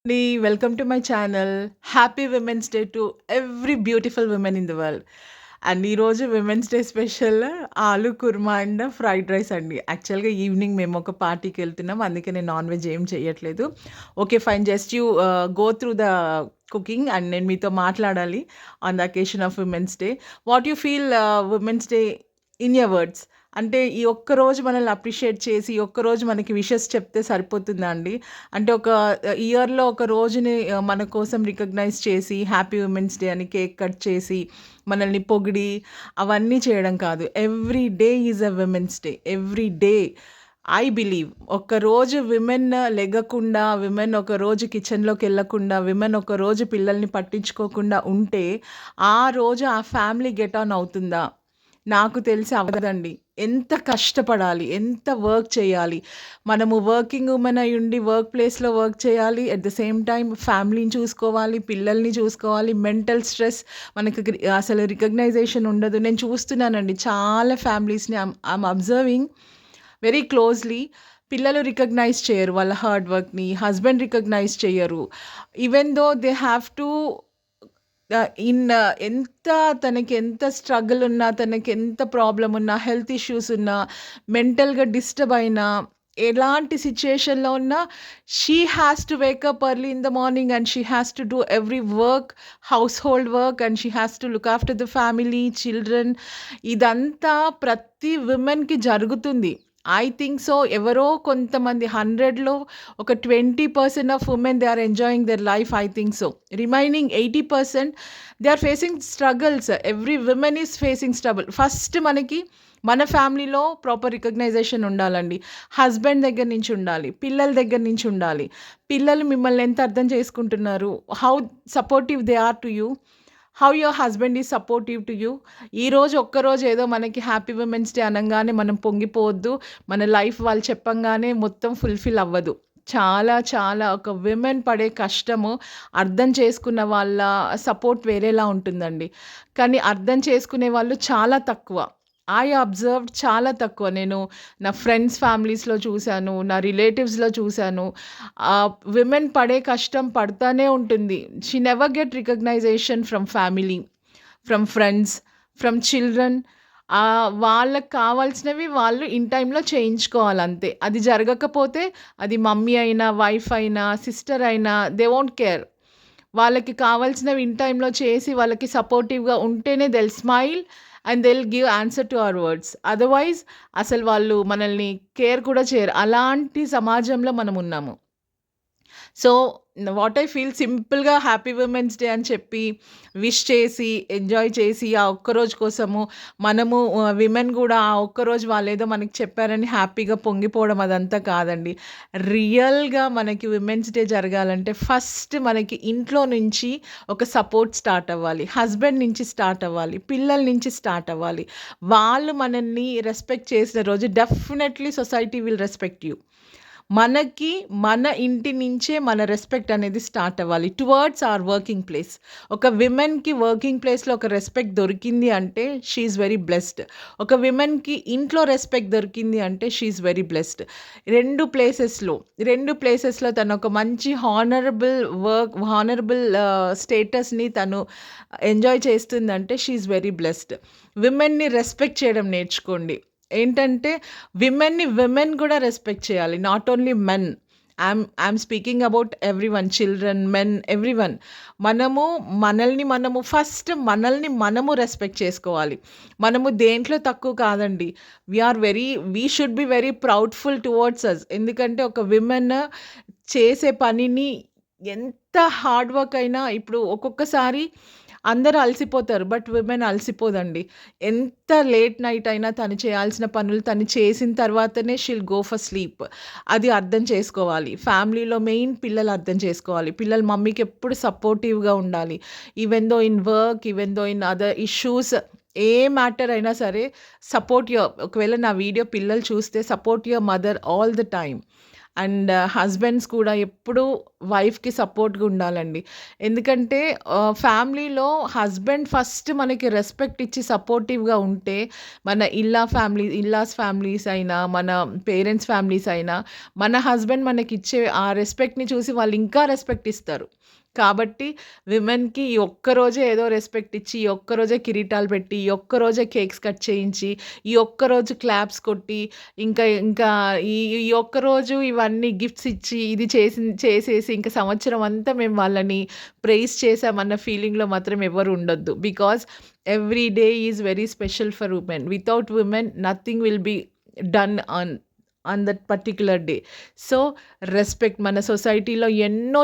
అండి. Welcome to my channel. Happy women's day to every beautiful women in the world. And ఈరోజు women's day special ఆలు kurma and fried rice అండి. యాక్చువల్‌గా evening మేము ఒక పార్టీకి వెళ్తున్నాం. అందుకే నేను నాన్ వెజ్ ఏం చేయట్లేదు. Okay fine. Just you go through the cooking and నేను మీతో మాట్లాడాలి on the occasion of women's day. What you feel women's day in your words? అంటే ఈ ఒక్కరోజు మనల్ని అప్రిషియేట్ చేసి, ఈ ఒక్కరోజు మనకి విషెస్ చెప్తే సరిపోతుందా అండి? అంటే ఒక ఇయర్‌లో ఒక రోజుని మన కోసం రికగ్నైజ్ చేసి, హ్యాపీ విమెన్స్ డే అని కేక్ కట్ చేసి, మనల్ని పొగిడి, అవన్నీ చేయడం కాదు. Every day is a women's day. Every day I believe ఒక్కరోజు విమెన్ లెగకుండా, విమెన్ ఒకరోజు కిచెన్‌లోకెళ్ళకుండా, విమెన్ ఒకరోజు పిల్లల్ని పట్టించుకోకుండా ఉంటే, ఆ రోజు ఆ ఫ్యామిలీ గెట్ ఆన్ అవుతుందా? నాకు తెలిసి అవ్వదండి. ఎంత కష్టపడాలి, ఎంత వర్క్ చేయాలి. మనము వర్కింగ్ వుమెన్ అయ్యుండి వర్క్ ప్లేస్‌లో వర్క్ చేయాలి. అట్ ద సేమ్ టైమ్ ఫ్యామిలీని చూసుకోవాలి, పిల్లల్ని చూసుకోవాలి. మెంటల్ స్ట్రెస్ మనకి అసలు రికగ్నైజేషన్ ఉండదు. నేను చూస్తున్నానండి చాలా ఫ్యామిలీస్‌ని ఐయామ్ అబ్జర్వింగ్ వెరీ క్లోజ్‌లీ. పిల్లలు రికగ్నైజ్ చేయరు వాళ్ళ హార్డ్ వర్క్‌ని. హస్బెండ్ రికగ్నైజ్ చెయ్యరు. Even though they have to ఎంత తనకి ఎంత స్ట్రగుల్ ఉన్నా, తనకి ఎంత ప్రాబ్లమ్ ఉన్నా, హెల్త్ ఇష్యూస్ ఉన్నా, మెంటల్‌గా డిస్టర్బ్ అయినా, ఎలాంటి సిట్యుయేషన్‌లో ఉన్నా she has to wake up early in the morning and she has to do every work, household work and she has to look after the family, children. ఇదంతా ప్రతి విమెన్‌కి జరుగుతుంది. I think so. ఎవరో కొంతమంది 100లో ఒక 20% of women they are enjoying their life. I think so. Remaining 80% they are facing struggles. Every women is facing struggle. First మనకి మన ఫ్యామిలీలో ప్రాపర్ రికగ్నైజేషన్ ఉండాలండి. హస్బెండ్ దగ్గర నుంచి ఉండాలి. పిల్లల దగ్గర నుంచి ఉండాలి. పిల్లలు మిమ్మల్ని ఎంత అర్థం చేసుకుంటున్నారు? How supportive they are to you? How your husband is supportive to you? ఈరోజు ఒక్కరోజు ఏదో మనకి హ్యాపీ విమెన్స్ డే అనంగానే మనం పొంగిపోవద్దు. మన లైఫ్ వాళ్ళు చెప్పంగానే మొత్తం ఫుల్‌ఫిల్ అవ్వదు. చాలా చాలా ఒక విమెన్ పడే కష్టము అర్థం చేసుకున్న వాళ్ళ సపోర్ట్ వేరేలా ఉంటుందండి. కానీ అర్థం చేసుకునే వాళ్ళు చాలా తక్కువ. ఐ అబ్జర్వ్డ్ చాలా తక్కువ. నేను నా ఫ్రెండ్స్ ఫ్యామిలీస్‌లో చూసాను. నా రిలేటివ్స్‌లో చూసాను. విమెన్ పడే కష్టం పడతానే ఉంటుంది. She never get recognition from family, from friends, from children. వాళ్ళకి కావాల్సినవి వాళ్ళు ఇన్ టైమ్‌లో చేయించుకోవాలంతే. అది జరగకపోతే అది మమ్మీ అయినా, వైఫ్ అయినా, సిస్టర్ అయినా దే వోంట్ కేర్. వాళ్ళకి కావాల్సినవి ఇన్ టైమ్‌లో చేసి వాళ్ళకి సపోర్టివ్‌గా ఉంటేనే they'll smile and they'll give answer to our words. Otherwise అసలు వాళ్ళు మనల్ని కేర్ కూడా చేయరు. అలాంటి సమాజంలో మనమున్నాము. సో, వాట్ ఐ ఫీల్ సింపుల్‌గా హ్యాపీ విమెన్స్ డే అని చెప్పి విష్ చేసి, ఎంజాయ్ చేసి, ఆ ఒక్కరోజు కోసము మనము విమెన్ గూడా ఆ ఒక్కరోజు వాళ్ళేదో మనకి చెప్పారని హ్యాపీగా పొంగిపోవడం అదంతా కాదండి. రియల్‌గా మనకి విమెన్స్ డే జరగాలంటే ఫస్ట్ మనకి ఇంట్లో నుంచి ఒక సపోర్ట్ స్టార్ట్ అవ్వాలి. హస్బెండ్ నుంచి స్టార్ట్ అవ్వాలి. పిల్లల నుంచి స్టార్ట్ అవ్వాలి. వాళ్ళు మనల్ని రెస్పెక్ట్ చేసిన రోజు definitely society will respect you. మనకి మన ఇంటి నుంచే మన రెస్పెక్ట్ అనేది స్టార్ట్ అవ్వాలి టువర్డ్స్ అవర్ వర్కింగ్ ప్లేస్. ఒక విమెన్‌కి వర్కింగ్ ప్లేస్‌లో ఒక రెస్పెక్ట్ దొరికింది అంటే షీ ఈజ్ వెరీ బ్లెస్డ్. ఒక విమెన్‌కి ఇంట్లో రెస్పెక్ట్ దొరికింది అంటే షీ ఈజ్ వెరీ బ్లెస్డ్. 2 ప్లేసెస్‌లో తను ఒక మంచి హానరబుల్ స్టేటస్‌ని తను ఎంజాయ్ చేస్తుందంటే షీ ఈజ్ వెరీ బ్లెస్డ్. విమెన్‌ని రెస్పెక్ట్ చేయడం నేర్చుకోండి. ఏంటంటే విమెన్ గూడా రెస్పెక్ట్ చేయాలి. Not only men. I'm speaking about everyone. Children, men, everyone. మనము మనల్ని మనము రెస్పెక్ట్ చేసుకోవాలి. మనము దేంట్లో తక్కువ కాదండి. We should be very proudful towards us. ఎందుకంటే ఒక విమెన్ చేసే పనిని ఎంత హార్డ్ వర్క్ అయినా ఇప్పుడు ఒక్కొక్కసారి అందరూ అలసిపోతారు. బట్ విమెన్ అలసిపోదండి. ఎంత లేట్ నైట్ అయినా తను చేయాల్సిన పనులు తను చేసిన తర్వాతనే షీల్ గో ఫర్ స్లీప్. అది అర్థం చేసుకోవాలి. ఫ్యామిలీలో మెయిన్ పిల్లలు అర్థం చేసుకోవాలి. పిల్లలు మమ్మీకి ఎప్పుడు సపోర్టివ్‌గా ఉండాలి. Even though in work, even though in other issues, A matter అయినా సరే ఒకవేళ నా వీడియో పిల్లలు చూస్తే support your mother all the time. And husbands కూడా ఎప్పుడూ వైఫ్‌కి సపోర్ట్‌గా ఉండాలండి. ఎందుకంటే ఫ్యామిలీలో హస్బెండ్ ఫస్ట్ మనకి రెస్పెక్ట్ ఇచ్చి సపోర్టివ్‌గా ఉంటే, మన ఇల్లాస్ ఫ్యామిలీస్ అయినా, మన పేరెంట్స్ ఫ్యామిలీస్ అయినా, మన హస్బెండ్ మనకిచ్చే ఆ రెస్పెక్ట్‌ని చూసి వాళ్ళు ఇంకా రెస్పెక్ట్ ఇస్తారు. కాబట్టి విమెన్‌కి ఈ ఒక్కరోజే ఏదో రెస్పెక్ట్ ఇచ్చి, ఈ ఒక్కరోజే కిరీటాలు పెట్టి, ఈ ఒక్కరోజే కేక్స్ కట్ చేయించి, ఈ ఒక్కరోజు క్లాప్స్ కొట్టి, ఇంకా ఈ ఈ ఒక్కరోజు ఇవన్నీ గిఫ్ట్స్ ఇచ్చి, ఇది చేసేసి ఇంక సంవత్సరం అంతా మేము వాళ్ళని ప్రైజ్ చేశామన్న ఫీలింగ్‌లో మాత్రం ఎవరు ఉండొద్దు. Because every day is very special for women. Without women nothing will be done on that particular day. So, respect మన సొసైటీలో ఎన్నో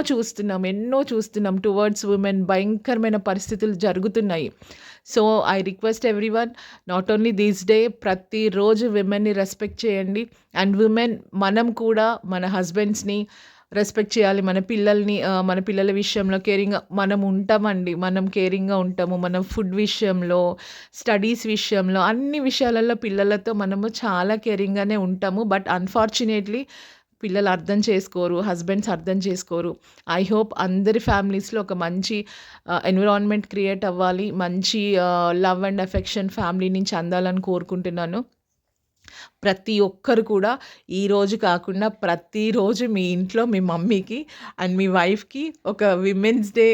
చూస్తున్నాం టువర్డ్స్ వుమెన్ భయంకరమైన పరిస్థితులు జరుగుతున్నాయి. So, I request everyone not only this day ప్రతిరోజు విమెన్‌ని రెస్పెక్ట్ చేయండి. And women మనం కూడా మన హస్బెండ్స్‌ని రెస్పెక్ట్ చేయాలి. మన పిల్లల విషయంలో కేరింగ్‌గా మనం ఉంటామండి. మనం కేరింగ్‌గా ఉంటాము. మనం ఫుడ్ విషయంలో, స్టడీస్ విషయంలో, అన్ని విషయాలలో పిల్లలతో మనము చాలా కేరింగ్‌గానే ఉంటాము. బట్ అన్‌ఫార్చునేట్‌లీ పిల్లలు అర్థం చేసుకోరు. హస్బెండ్స్ అర్థం చేసుకోరు. ఐ హోప్ అందరి ఫ్యామిలీస్‌లో ఒక మంచి ఎన్విరాన్మెంట్ క్రియేట్ అవ్వాలి. మంచి లవ్ అండ్ అఫెక్షన్ ఫ్యామిలీ నుంచి అందాలని కోరుకుంటున్నాను. ప్రతి ఒక్కరు కూడా ఈరోజు కాకుండా ప్రతిరోజు మీ ఇంట్లో మీ మమ్మీకి అండ్ మీ వైఫ్‌కి ఒక విమెన్స్ డే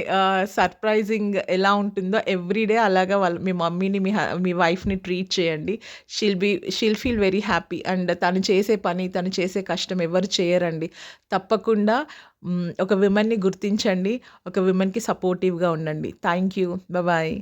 సర్ప్రైజింగ్ ఎలా ఉంటుందో ఎవ్రీడే అలాగా మీ మమ్మీని మీ వైఫ్‌ని ట్రీట్ చేయండి. She'll feel very happy. And తను చేసే పని, తను చేసే కష్టం ఎవరు చేయరండి. తప్పకుండా ఒక విమెన్‌ని గుర్తించండి. ఒక విమెన్‌కి సపోర్టివ్‌గా ఉండండి. Thank you. బాయ్.